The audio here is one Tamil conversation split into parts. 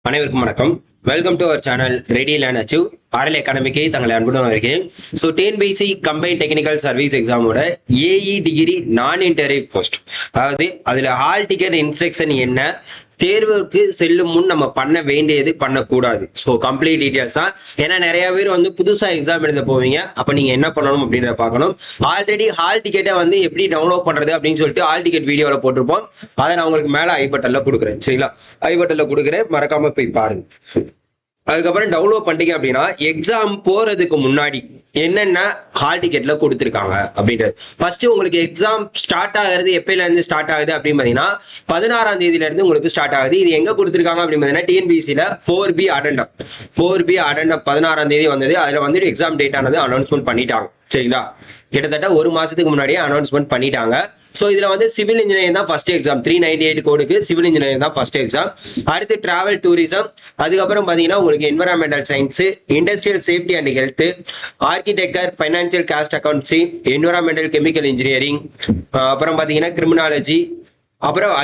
அனைவருக்கும் வணக்கம். Welcome to our channel ready learn achieve RL அகாடமிக்கு தங்களை அன்புடன் வருகிறேன். So TNPSC combine technical service எக்ஸாமோட ஏஇ டிகிரி நான் இன்டர்வியூ போஸ்ட், அதாவது அதில் ஹால் டிக்கெட் இன்ஸ்ட்ரக்ஷன் என்ன, தேர்வுக்கு செல்லும் முன் நம்ம பண்ண வேண்டியது பண்ணக்கூடாது. ஸோ கம்ப்ளீட் டீட்டெயில்ஸ் தான். ஏன்னா நிறைய பேர் வந்து புதுசாக எக்ஸாம் எழுத போவீங்க, அப்போ நீங்கள் என்ன பண்ணணும் அப்படின்றத பார்க்கணும். ஆல்ரெடி ஹால் டிக்கெட்டை வந்து எப்படி டவுன்லோட் பண்ணுறது அப்படின்னு சொல்லிட்டு ஹால் டிக்கெட் வீடியோவில் போட்டிருப்போம். அதை நான் உங்களுக்கு மேலே ஐ பட்டனில் கொடுக்குறேன். சரிங்களா, ஐ பட்டனில் கொடுக்குறேன், மறக்காம போய் பாருங்க. அதுக்கப்புறம் டவுன்லோட் பண்ணிட்டீங்க அப்படின்னா எக்ஸாம் போறதுக்கு முன்னாடி என்னென்ன ஹால் டிக்கெட்ல கொடுத்துருக்காங்க அப்படின்றது. ஃபர்ஸ்ட் உங்களுக்கு எக்ஸாம் ஸ்டார்ட் ஆகுறது எப்பயில இருந்து ஸ்டார்ட் ஆகுது அப்படின்னு பாத்தீங்கன்னா 16ஆம் தேதியில இருந்து உங்களுக்கு ஸ்டார்ட் ஆகுது. இது எங்க கொடுத்துருக்காங்க அப்படின்னு பாத்தீங்கன்னா டிஎன்பிசியில 4B அடெண்டம் 16ஆம் தேதி வந்தது. அதுல வந்துட்டு எக்ஸாம் டேட் ஆனது அனௌன்ஸ்மெண்ட் பண்ணிட்டாங்க. சரிங்களா, கிட்டத்தட்ட ஒரு மாசத்துக்கு முன்னாடியே அனௌன்ஸ்மெண்ட் பண்ணிட்டாங்க. ஸோ இதில் வந்து சிவில் இன்ஜினியரிங் தான் ஃபர்ஸ்ட் எக்ஸாம். 398 கோடுக்கு சிவில் இன்ஜினியரிங் தான் ஃபர்ஸ்ட் எக்ஸாம். அடுத்து டிராவல் டூரிசம், அதுக்கப்புறம் பார்த்தீங்கன்னா உங்களுக்கு environmental science, industrial safety and health, architecture, financial cost accountancy, environmental chemical engineering, அப்புறம் பார்த்தீங்கன்னா கிரிமினாலஜி, அப்புறம்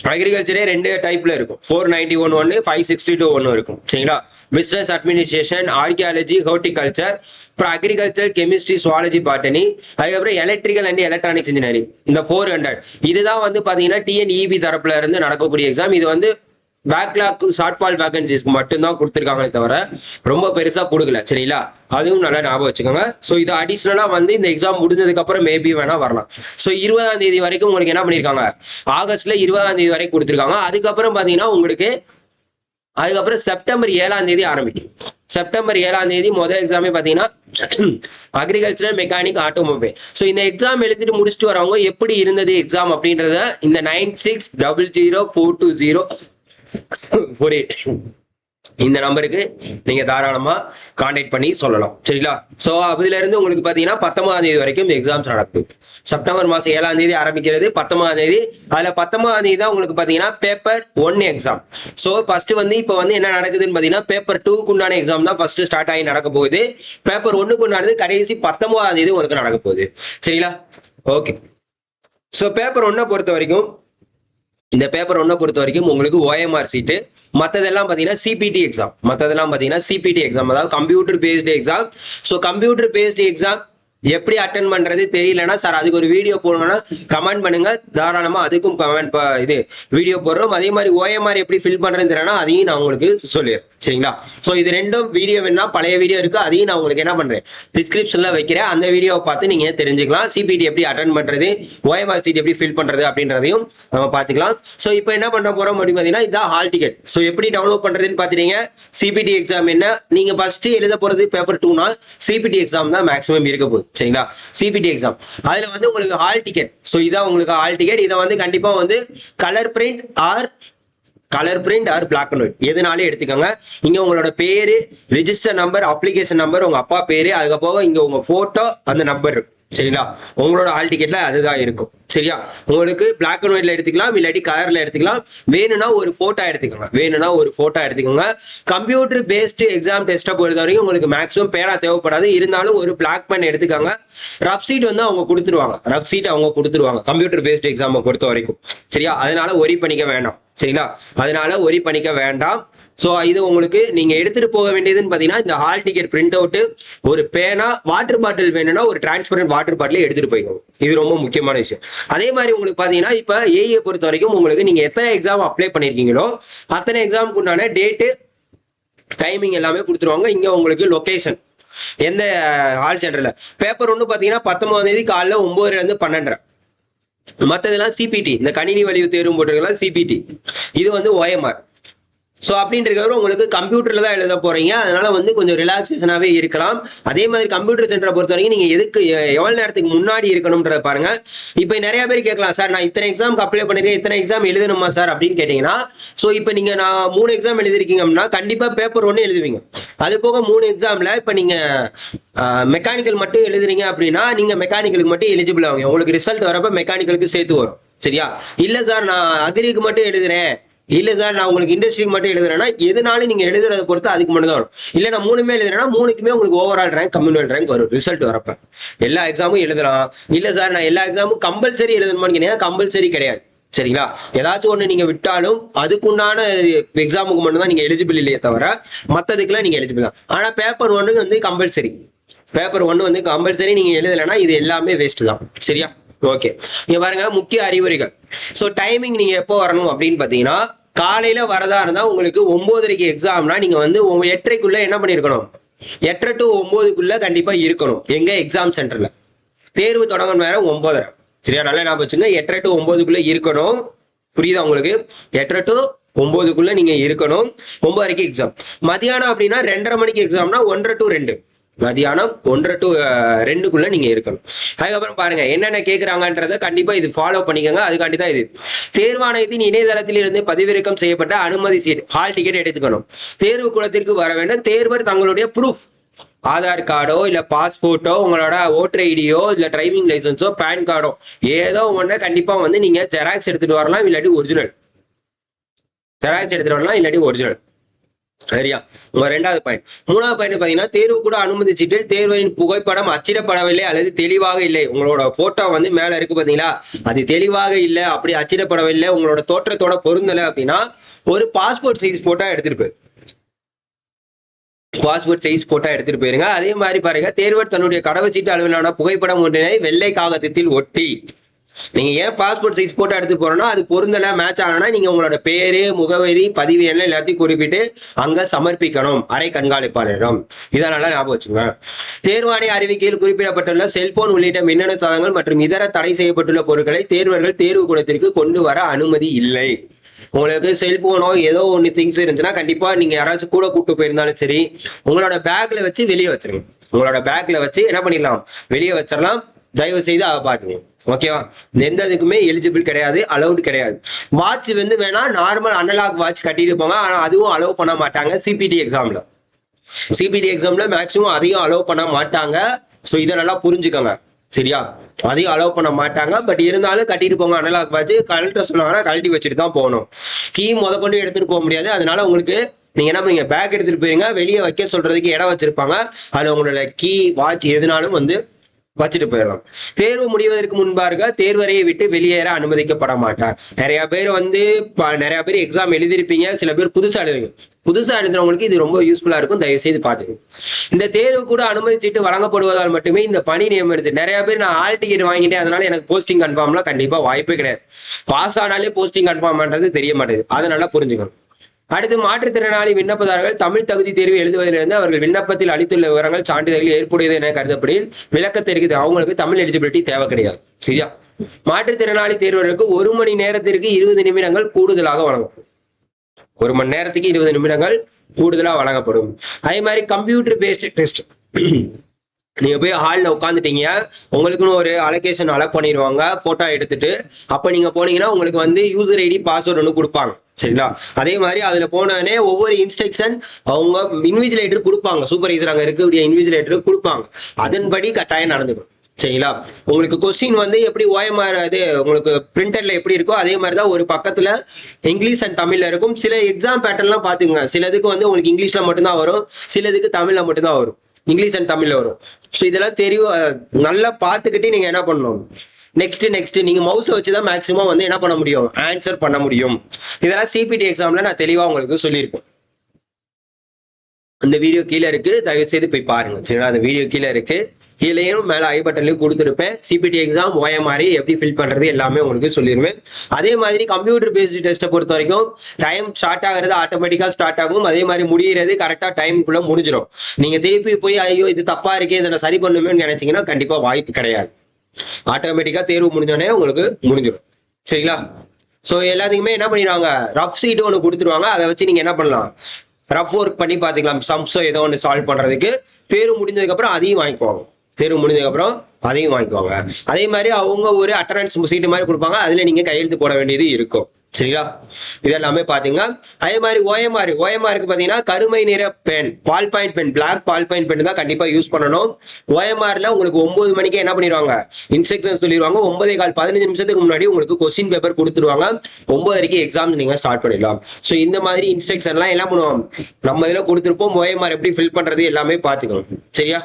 அக்ரிகல்ச்சரே ரெண்டு டைப்ல இருக்கும். 491 ஒன்று, 562 ஒன்று இருக்கும். சரிங்களா, பிசினஸ் அட்மினிஸ்ட்ரேஷன், ஆர்கியாலஜி, ஹார்டிகல்ச்சர், அப்புறம் அக்ரிகல்ச்சர், கெமிஸ்ட்ரி, சுவாலஜி, பாட்டனி, அதுக்கப்புறம் எலக்ட்ரிக்கல் அண்ட் எலக்ட்ரானிக்ஸ் இன்ஜினியரிங். இந்த 400 இதுதான் வந்து பாத்தீங்கன்னா டிஎன்இபி தரப்புல இருந்து நடக்கக்கூடிய எக்ஸாம். இது வந்து பேக்லாக் ஷார்ட்ஃபால் வேகன்சிஸ்க்கு மட்டும்தான் கொடுத்துருக்காங்களே தவிர ரொம்ப பெருசா கொடுக்கல. சரிங்களா, அதுவும் நல்லா ஞாபகம் வச்சுக்கோங்க. ஸோ இது அடிஷ்னலா வந்து இந்த எக்ஸாம் முடிஞ்சதுக்கு அப்புறம் மேபி வேணா வரலாம். ஸோ 20ஆம் தேதி வரைக்கும் உங்களுக்கு என்ன பண்ணிருக்காங்க, ஆகஸ்ட்ல 20ஆம் தேதி வரைக்கும் கொடுத்துருக்காங்க. அதுக்கப்புறம் பாத்தீங்கன்னா உங்களுக்கு செப்டம்பர் 7ஆம் தேதி ஆரம்பிக்கும். செப்டம்பர் 7ஆம் தேதி முதல் எக்ஸாமே பாத்தீங்கன்னா அக்ரிகல்ச்சர், மெக்கானிக், ஆட்டோமொபைல். ஸோ இந்த எக்ஸாம் எழுதிட்டு முடிச்சுட்டு வரவங்க எப்படி இருந்தது எக்ஸாம் அப்படின்றத இந்த 9600420448 இந்த நம்பருக்கு நீங்க தாராளமா கான்டாக்ட் பண்ணி சொல்லலாம். சரிங்களா, சோ அதுல இருந்து உங்களுக்கு பாத்தீங்கன்னா 19ஆம் தேதி வரைக்கும் எக்ஸாம்ஸ் நடக்கும். செப்டம்பர் மாசம் 7ஆம் தேதி ஆரம்பிக்கிறது, 19ஆம் தேதி. அதுல 19ஆம் தேதி தான் உங்களுக்கு பாத்தீங்கன்னா பேப்பர் 1 எக்ஸாம். சோ ஃபர்ஸ்ட் வந்து இப்போ வந்து என்ன நடக்குதுன்னு பாத்தீங்கன்னா பேப்பர் 2க்கு உண்டான எக்ஸாம் தான் ஃபர்ஸ்ட் ஸ்டார்ட் ஆகி நடக்க போகுது. பேப்பர் 1க்கு உண்டானது கடைசி 19ஆம் தேதி உங்களுக்கு நடக்க போகுது. சரிங்களா, ஓகே. சோ பேப்பர் 1 பொறுத்த வரைக்கும் உங்களுக்கு OMR சீட்டு, மற்றதெல்லாம் பார்த்தீங்கன்னா சிபிடி எக்ஸாம், அதாவது computer based exam. So computer based exam எப்படி அட்டன் பண்றது தெரியலன்னா சார் அதுக்கு ஒரு வீடியோ போடுங்கன்னா கமெண்ட் பண்ணுங்க, தாராளமா அதுக்கும் இது வீடியோ போடுறோம். அதே மாதிரி OMR எப்படி ஃபில் பண்றதுன்னு தெரியலனா அதையும் நான் உங்களுக்கு சொல்லுவேன். சரிங்களா, ஸோ இது ரெண்டும் வீடியோ வேணா பழைய வீடியோ இருக்கு, அதையும் நான் உங்களுக்கு என்ன பண்றேன் டிஸ்கிரிப்ஷன்ல வைக்கிறேன். அந்த வீடியோவை பார்த்து நீங்க தெரிஞ்சுக்கலாம். சிபிடி எப்படி அட்டன் பண்றது, OMR சீட் எப்படி ஃபில் பண்றது அப்படின்றதையும் நம்ம பார்த்துக்கலாம். ஸோ இப்போ என்ன பண்ண போறோம் அப்படின்னு பார்த்தீங்கன்னா இதான் ஹால் டிக்கெட். ஸோ எப்படி டவுன்லோட் பண்றதுன்னு பார்த்தீங்க. சிபிடி எக்ஸாம் என்ன, நீங்க ஃபர்ஸ்ட் எழுத போறது பேப்பர் 2 நாள் சிபிடி எக்ஸாம் தான் மேக்ஸிமம் இருக்க போகுது. சரிங்களா, சிபிடி எக்ஸாம் அதுல வந்து உங்களுக்கு ஹால் டிக்கெட். சோ இதான் உங்களுக்கு ஹால் டிக்கெட். இதை வந்து கண்டிப்பா வந்து colour print or black and white எதுனாலே எடுத்துக்கோங்க. இங்க உங்களோட பேரு, ரிஜிஸ்டர் நம்பர், அப்ளிகேஷன் நம்பர், உங்க அப்பா பேரு, அதுக்கப்புறம் இங்க உங்க போட்டோ, அந்த நம்பர் இருக்கு. சரிங்களா, உங்களோட ஹால் டிக்கெட்ல அதுதான் இருக்கும். சரியா, உங்களுக்கு பிளாக் அண்ட் ஒயிட்ல எடுத்துக்கலாம், இல்லாட்டி கலர்ல எடுத்துக்கலாம். வேணும்னா ஒரு போட்டோ எடுத்துக்கோங்க. கம்ப்யூட்டர் பேஸ்டு எக்ஸாம் டெஸ்ட்டை பொறுத்த வரைக்கும் உங்களுக்கு மேக்ஸிமம் பேனா தேவைப்படாது. இருந்தாலும் ஒரு பிளாக் பென் எடுத்துக்கோங்க. ரஃப் சீட் வந்து அவங்க கொடுத்துருவாங்க கம்ப்யூட்டர் பேஸ்டு எக்ஸாமை பொறுத்த வரைக்கும். சரியா, அதனால ஒரி பண்ணிக்க வேண்டாம். ஸோ இது உங்களுக்கு நீங்க எடுத்துட்டு போக வேண்டியதுன்னு பாத்தீங்கன்னா இந்த ஹால் டிக்கெட் பிரிண்ட் அவுட், ஒரு பேனா, வாட்டர் பாட்டில் வேணும்னா ஒரு டிரான்ஸ்பரண்ட் வாட்டர் பாட்டில் எடுத்துட்டு போய்க்கோங்க. இது ரொம்ப முக்கியமான விஷயம். அதே மாதிரி உங்களுக்கு பாத்தீங்கன்னா இப்ப ஏஏ பொறுத்த வரைக்கும் உங்களுக்கு நீங்க எத்தனை எக்ஸாம் அப்ளை பண்ணிருக்கீங்களோ அத்தனை எக்ஸாமுக்கு உண்டான டேட்டு, டைமிங் எல்லாமே கொடுத்துருவாங்க. இங்க உங்களுக்கு லொகேஷன் எந்த ஹால் சென்டர்ல. பேப்பர் 1 பாத்தீங்கன்னா 19ஆம் தேதி காலைல 9 இருந்து 12. மற்றதெல்லாம் சிபிடி, இந்த கணினி வழிவு தேர்வு போட்டிருக்கலாம் சிபிடி. இது வந்து OMR. ஸோ அப்படின்றத உங்களுக்கு கம்ப்யூட்டர்ல தான் எழுத போறீங்க, அதனால வந்து கொஞ்சம் ரிலாக்ஸேஷனாவே இருக்கலாம். அதே மாதிரி கம்ப்யூட்டர் சென்டரை பொறுத்த வரைக்கும் நீங்க எவ்வளவு நேரத்துக்கு முன்னாடி இருக்கணும்ன்றத பாருங்க. இப்போ நிறைய பேர் கேட்கலாம், சார் நான் இத்தனை எக்ஸாமுக்கு அப்ளை பண்ணிருக்கேன், இத்தனை எக்ஸாம் எழுதணுமா சார் அப்படின்னு கேட்டீங்கன்னா, ஸோ இப்போ நீங்க நான் 3 எக்ஸாம் எழுதிருக்கீங்க அப்படின்னா கண்டிப்பா பேப்பர் 1 எழுதுவீங்க. அது போக 3 எக்ஸாம்ல இப்போ நீங்க மெக்கானிக்கல் மட்டும் எழுதுறீங்க அப்படின்னா நீங்க மெக்கானிக்கலுக்கு மட்டும் எலிஜிபிள் ஆகுங்க. உங்களுக்கு ரிசல்ட் வரப்ப மெக்கானிக்கலுக்கு சேர்த்து வரும். சரியா, இல்ல சார் நான் அக்ரிக்கு மட்டும் எழுதுறேன், இல்ல சார் நான் உங்களுக்கு இண்டஸ்ட்ரிக்கு மட்டும் எழுதுறேன்னா எதுனாலும் நீங்க எழுதுறதை பொறுத்து அதுக்கு மட்டும் தான் வரும். இல்ல நான் 3மே எழுதுறேன்னா 3க்குமே உங்களுக்கு ஓவரால் ரேங்க், கம்யூனல் ரேங்க் வரும் ரிசல்ட் வரப்ப. எல்லா எக்ஸாமும் எழுதலாம். இல்ல சார் நான் எல்லா எக்ஸாமும் கம்பல்சரி எழுதணுமான்னு கேட்டீங்கன்னா கம்பல்சரி கிடையாது. சரிங்களா? ஏதாச்சும் ஒண்ணு நீங்க விட்டாலும் அதுக்குண்டான எக்ஸாமுக்கு மட்டும் தான் நீங்க எலிஜிபிள் இல்லையே தவிர மத்ததுக்கெல்லாம் நீங்க எலிஜிபிள் தான். ஆனா பேப்பர் ஒன்று வந்து கம்பல்சரி. பேப்பர் ஒன்று வந்து கம்பல்சரி. நீங்க எழுதலைன்னா இது எல்லாமே வேஸ்ட் தான். சரியா? ஓகே. இங்க பாருங்க முக்கிய அறிவுரைகள். ஸோ டைமிங் நீங்க எப்போ வரணும் அப்படின்னு பாத்தீங்கன்னா, காலையில வரதா இருந்தா உங்களுக்கு 9:30க்கு எக்ஸாம்னா நீங்க வந்து 8:30க்குள்ள என்ன பண்ணிருக்கணும்? 8:30 to 9க்குள்ள கண்டிப்பா இருக்கணும். எங்க எக்ஸாம் சென்டர்ல. தேர்வு தொடங்கும் நேரம் 9:30. சரியா? நல்லா ஞாபகம் வச்சுங்க. 8:30 to 9க்குள்ள இருக்கணும். புரியுதா உங்களுக்கு? 8:30 to 9க்குள்ள நீங்க இருக்கணும். 9:30க்கு எக்ஸாம். மதியானம் அப்படின்னா 2:30 மணிக்கு எக்ஸாம்னா 1:30 to 2. மதியானம் 1:30 to 2க்குள்ள நீங்க இருக்கணும். அதுக்கப்புறம் பாருங்க என்னென்ன கேட்கறாங்கன்றத கண்டிப்பா இது ஃபாலோ பண்ணிக்கோங்க. அதுக்காண்டி தான் இது. தேர்வாணையத்தின் இணையதளத்தில் இருந்து பதிவிறக்கம் செய்யப்பட்ட அனுமதி சீட் ஹால் டிக்கெட் எடுத்துக்கணும். தேர்வு குளத்திற்கு வர வேண்டும். தேர்வர் தங்களுடைய ப்ரூஃப், ஆதார் கார்டோ இல்ல பாஸ்போர்ட்டோ, உங்களோட ஓட்டர் ஐடியோ இல்ல டிரைவிங் லைசன்ஸோ பேன் கார்டோ ஏதோ ஒண்ணு கண்டிப்பா வந்து நீங்க ஜெராக்ஸ் எடுத்துட்டு வரலாம், இல்லாட்டி ஒரிஜினல். ஜெராக்ஸ் எடுத்துட்டு வரலாம், இல்லாட்டி ஒரிஜினல். சரியா? உங்க 2வது பாயிண்ட். 3வது பாயிண்ட் பாத்தீங்கன்னா, தேர்வு கூட அனுமதி சீட்டில் தேர்வின் புகைப்படம் அச்சிடப்படவில்லை அல்லது தெளிவாக இல்லை. உங்களோட போட்டோ வந்து மேல இருக்கு பாத்தீங்களா, அது தெளிவாக இல்லை, அப்படி அச்சிடப்படவில்லை, உங்களோட தோற்றத்தோட பொருந்தலை அப்படின்னா ஒரு பாஸ்போர்ட் சைஸ் போட்டோ எடுத்துட்டு போய் பாஸ்போர்ட் சைஸ் போட்டோ எடுத்துட்டு போயிருங்க. அதே மாதிரி பாருங்க, தேர்வர் தன்னுடைய கடவுச்சீட்டு அளவிலான புகைப்படம் ஒன்றினை வெள்ளை காகத்தில் ஒட்டி. நீங்க ஏன் பாஸ்போர்ட் சைஸ் போட்டோ எடுத்து போறோம்னா, அது பொருந்தல மேட்ச் ஆனா நீங்க உங்களோட பேரு, முகவரி, பதிவு எண்ணம் எல்லாத்தையும் குறிப்பிட்டு அங்க சமர்ப்பிக்கணும் அரை கண்காணிப்பாளரிடம். இதனால ஞாபகம் வச்சுங்க. தேர்வாணைய அறிவிக்கையில் குறிப்பிடப்பட்டுள்ள செல்போன் உள்ளிட்ட மின்னணு சாதனங்கள் மற்றும் இதர தடை செய்யப்பட்டுள்ள பொருட்களை தேர்வர்கள் தேர்வு கூடத்திற்கு கொண்டு வர அனுமதி இல்லை. உங்களுக்கு செல்போனோ ஏதோ ஒன்று திங்ஸ் இருந்துச்சுன்னா கண்டிப்பா நீங்க யாராச்சும் கூட கூட்டு போயிருந்தாலும் சரி, உங்களோட பேக்ல வச்சு வெளியே வச்சிருங்க. உங்களோட பேக்ல வச்சு என்ன பண்ணிடலாம், வெளியே வச்சிடலாம். தயவு செய்து அதை பாத்துங்க. ஓகேவா? எந்த இதுக்குமே எலிஜிபிள் கிடையாது, அலௌடு கிடையாது. வாட்ச் வந்து வேணா நார்மல் அனலாக் வாட்ச் கட்டிட்டு போங்க. ஆனா அதுவும் அலோவ் பண்ண மாட்டாங்க சிபிடி எக்ஸாம்ல. சிபிடி எக்ஸாம்ல மேக்சிமம் அதையும் அலோவ் பண்ண மாட்டாங்க. ஸோ இதை நல்லா புரிஞ்சுக்கோங்க. சரியா? அதையும் அலோவ் பண்ண மாட்டாங்க. பட் இருந்தாலும் கட்டிட்டு போங்க. அனலாக் வாட்ச் கழட்ட சொன்னாங்கன்னா கழட்டி வச்சுட்டு தான் போகணும். கீ கொண்டு எடுத்துட்டு போக முடியாது. அதனால உங்களுக்கு நீங்க என்ன பண்ணீங்க, பேக் எடுத்துட்டு போயிருங்க. வெளியே வைக்க சொல்றதுக்கு இடம் வச்சிருப்பாங்க. அதுல உங்களோட கீ, வாட்ச் எதுனாலும் வந்து வச்சுட்டு போயிடலாம். தேர்வு முடிவதற்கு முன்பாக தேர்வறையை விட்டு வெளியேற அனுமதிக்கப்பட மாட்டார். நிறைய பேர் எக்ஸாம் எழுதிருப்பீங்க. சில பேர் புதுசா எழுதுவீங்க. புதுசா எழுதுறவங்களுக்கு இது ரொம்ப யூஸ்ஃபுல்லா இருக்கும். தயவு செய்து பாத்துங்க. இந்த தேர்வு கூட அனுமதி சீட்டு வழங்கப்படுவதால் மட்டுமே இந்த பணி நியமனம் எடுத்து. நிறைய பேர் நான் ஹால் டிக்கெட் வாங்கிட்டேன், அதனால எனக்கு போஸ்டிங் கன்ஃபார்ம்லாம் கண்டிப்பா வாய்ப்பே கிடையாது. பாஸ் ஆனாலே போஸ்டிங் கன்ஃபார்ம் பண்றது தெரிய மாட்டேங்குது. அதனால புரிஞ்சுக்கணும். அடுத்து, மாற்றுத்திறனாளி விண்ணப்பதாரர்கள் தமிழ் தகுதி தேர்வு எழுதுவதிலிருந்து அவர்கள் விண்ணப்பத்தில் அளித்துள்ள விவரங்கள் சான்றிதழ்கள் ஏற்புடையது என கருதப்படில் விளக்க தெரிவிக்குது. அவங்களுக்கு தமிழ் எலிஜிபிலிட்டி தேவை கிடையாது. சரியா? மாற்றுத்திறனாளி தேர்வர்களுக்கு 1 மணி நேரத்திற்கு 20 நிமிடங்கள் கூடுதலாக வழங்கப்படும். 1 மணி நேரத்துக்கு 20 நிமிடங்கள் கூடுதலாக வழங்கப்படும். அதே மாதிரி கம்ப்யூட்டர் பேஸ்ட் டெஸ்ட். நீங்க போய் ஹாலில் உட்காந்துட்டீங்க, உங்களுக்குன்னு ஒரு அலோகேஷன் அலோக் பண்ணிடுவாங்க போட்டோ எடுத்துட்டு. அப்ப நீங்க போனீங்கன்னா உங்களுக்கு வந்து யூசர் ஐடி பாஸ்வேர்டு ஒன்று கொடுப்பாங்க. சரிங்களா? அதே மாதிரி அதுல போனோடனே ஒவ்வொரு இன்ஸ்ட்ரக்ஷன் அவங்க இன்விஜிலேட்டர் கொடுப்பாங்க. சூப்பர்வைசர் அங்க இருக்கக்கூடிய இன்விஜிலேட்டர் கொடுப்பாங்க. அதன்படி கட்டாயம் நடந்துக்கணும். சரிங்களா? உங்களுக்கு கொஸ்டின் வந்து எப்படி ஓஎம்ஆர் அது உங்களுக்கு பிரிண்டர்ல எப்படி இருக்கோ அதே மாதிரி தான் ஒரு பக்கத்துல இங்கிலீஷ் அண்ட் தமிழ்ல இருக்கும். சில எக்ஸாம் பேட்டர்ன்லாம் பாத்துங்க. சிலதுக்கு வந்து உங்களுக்கு இங்கிலீஷ்ல மட்டும்தான் வரும், சிலதுக்கு தமிழ்ல மட்டும்தான் வரும். இங்கிலீஷ் அண்ட் தமிழ்ல வரும். ஸோ இதெல்லாம் தெரியும். நல்லா பார்த்துக்கிட்டு நீங்க என்ன பண்ணணும், நெக்ஸ்ட் நீங்க மவுஸை வச்சுதான் மேக்சிமம் வந்து என்ன பண்ண முடியும், ஆன்சர் பண்ண முடியும். இதெல்லாம் சிபிடி எக்ஸாம்ல நான் தெளிவா உங்களுக்கு சொல்லியிருப்பேன். இந்த வீடியோ கீழே இருக்கு, தயவு செய்து போய் பாருங்க. சரிங்களா? அந்த வீடியோ கீழே இருக்கு. கீழேயும் மேல ஐ பட்டன்லயும் கொடுத்துருப்பேன். சிபிடி எக்ஸாம் ஓஎம்ஆர் எப்படி ஃபில் பண்றது எல்லாமே உங்களுக்கு சொல்லிடுவேன். அதே மாதிரி கம்ப்யூட்டர் பேஸ்டு டெஸ்ட்டை பொறுத்த வரைக்கும் டைம் ஸ்டார்ட் ஆகுறது ஆட்டோமேட்டிக்கா ஸ்டார்ட் ஆகும். அதே மாதிரி முடிகிறது கரெக்டா டைமுக்குள்ள முடிஞ்சிடும். நீங்க திருப்பி போய் ஐயோ இது தப்பா இருக்கே இதை நான் சரி பண்ணுமேன்னு நினைச்சீங்கன்னா கண்டிப்பா வாய்ப்பு கிடையாது. ஆட்டோமேட்டிக்கா தேர்வு முடிஞ்சோடனே உங்களுக்கு முடிஞ்சிடும். சரிங்களா? ஸோ எல்லாத்துக்குமே என்ன பண்ணிடுவாங்க, ரஃப் சீட்டு ஒன்று கொடுத்துருவாங்க. அதை வச்சு நீங்க என்ன பண்ணலாம், ரஃப் ஒர்க் பண்ணி பார்த்துக்கலாம். சம்ஸோ ஏதோ ஒன்று சால்வ் பண்றதுக்கு. தேர்வு முடிஞ்சதுக்கு அப்புறம் அதையும் வாங்கிக்குவாங்க. தேர்வு முடிஞ்சதுக்கு அப்புறம் அதையும் வாங்கிக்குவாங்க. அதே மாதிரி அவங்க ஒரு அட்டண்டன்ஸ் சீட்டு மாதிரி கொடுப்பாங்க. அதுல நீங்க கையெழுத்து போட வேண்டியது இருக்கும். சரிங்களா? இதெல்லாமே பாத்தீங்கன்னா அதே மாதிரி ஓஎம்ஆருக்கு பாத்தீங்கன்னா கருமை நிற pen, ball point pen, black ball point pen தான் கண்டிப்பா யூஸ் பண்ணணும். ஓஎம்ஆர்ல உங்களுக்கு 9 மணிக்கு என்ன பண்ணிடுவாங்க, இன்ஸ்ட்ரக்ஷன் சொல்லிடுவாங்க. 9:15 15 நிமிஷத்துக்கு முன்னாடி உங்களுக்கு கொஸ்டின் பேப்பர் கொடுத்துருவாங்க. 9:30க்கு எக்ஸாம் நீங்க ஸ்டார்ட் பண்ணிடலாம். ஸோ இந்த மாதிரி இன்ஸ்ட்ரக்ஷன்லாம் என்ன பண்ணுவோம் நம்ம இதுல கொடுத்துருப்போம். ஓஎம்ஆர் எப்படி ஃபில் பண்றது எல்லாமே பாத்துக்கணும். சரியா?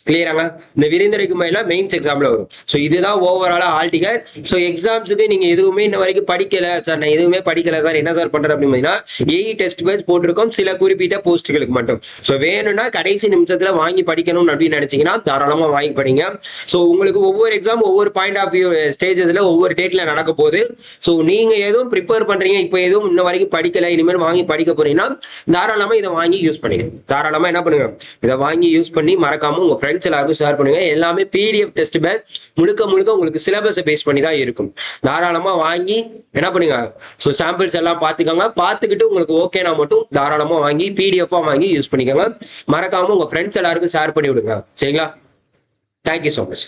கிளியராங்க. இந்த விருந்தினருக்கு மேல மெயின்ஸ் எக்ஸாம்ல வரும். ஸோ இதுதான் ஓவராலா ஆல் டிக்கெட். ஸோ எக்ஸாம்ஸுக்கு நீங்க எதுவுமே இன்ன வரைக்கும் படிக்கல சார், நான் எதுவுமே படிக்கல சார், என்ன சார் பண்றது அப்படின்னா ஏஇ டெஸ்ட் பேட்ச் போட்டிருக்கோம் சில குறிப்பிட்ட போஸ்ட்டுகளுக்கு மட்டும். ஸோ வேணும்னா கடைசி நிமிஷத்துல வாங்கி படிக்கணும் அப்படின்னு நினைச்சீங்கன்னா தாராளமா வாங்கி படிங்க. ஸோ உங்களுக்கு ஒவ்வொரு எக்ஸாம் ஒவ்வொரு பாயிண்ட் ஆஃப் வியூ ஸ்டேஜஸ்ல ஒவ்வொரு டேட்ல நடக்க போகுது. ஸோ நீங்க எதுவும் ப்ரிப்பேர் பண்றீங்க, இப்போ எதுவும் இன்ன வரைக்கும் படிக்கல, இனிமேல் வாங்கி படிக்க போறீங்கன்னா தாராளமா இதை வாங்கி யூஸ் பண்ணுங்க. தாராளமா என்ன பண்ணுங்க, இதை வாங்கி யூஸ் பண்ணி மறக்காம உங்க ஃப்ரெண்ட்ஸ் எல்லாருக்கும் ஷேர் பண்ணுங்க. எல்லாமே பிடிஎஃப் டெஸ்ட் பேட்ச் முழுக்க முழுக்க உங்களுக்கு சிலபஸை பேஸ் பண்ணி தான் இருக்கும். தாராளமா வாங்கி என்ன பண்ணுங்க, ஸோ சாம்பிள்ஸ் எல்லாம் பார்த்துக்கோங்க. பார்த்துக்கிட்டு உங்களுக்கு ஓகேனா மட்டும் தாராளமா வாங்கி பிடிஎஃபா வாங்கி யூஸ் பண்ணிக்கோங்க. மறக்காம உங்க ஃப்ரெண்ட்ஸ் எல்லாருக்கும் ஷேர் பண்ணி விடுங்க. சரிங்களா? Thank you so much.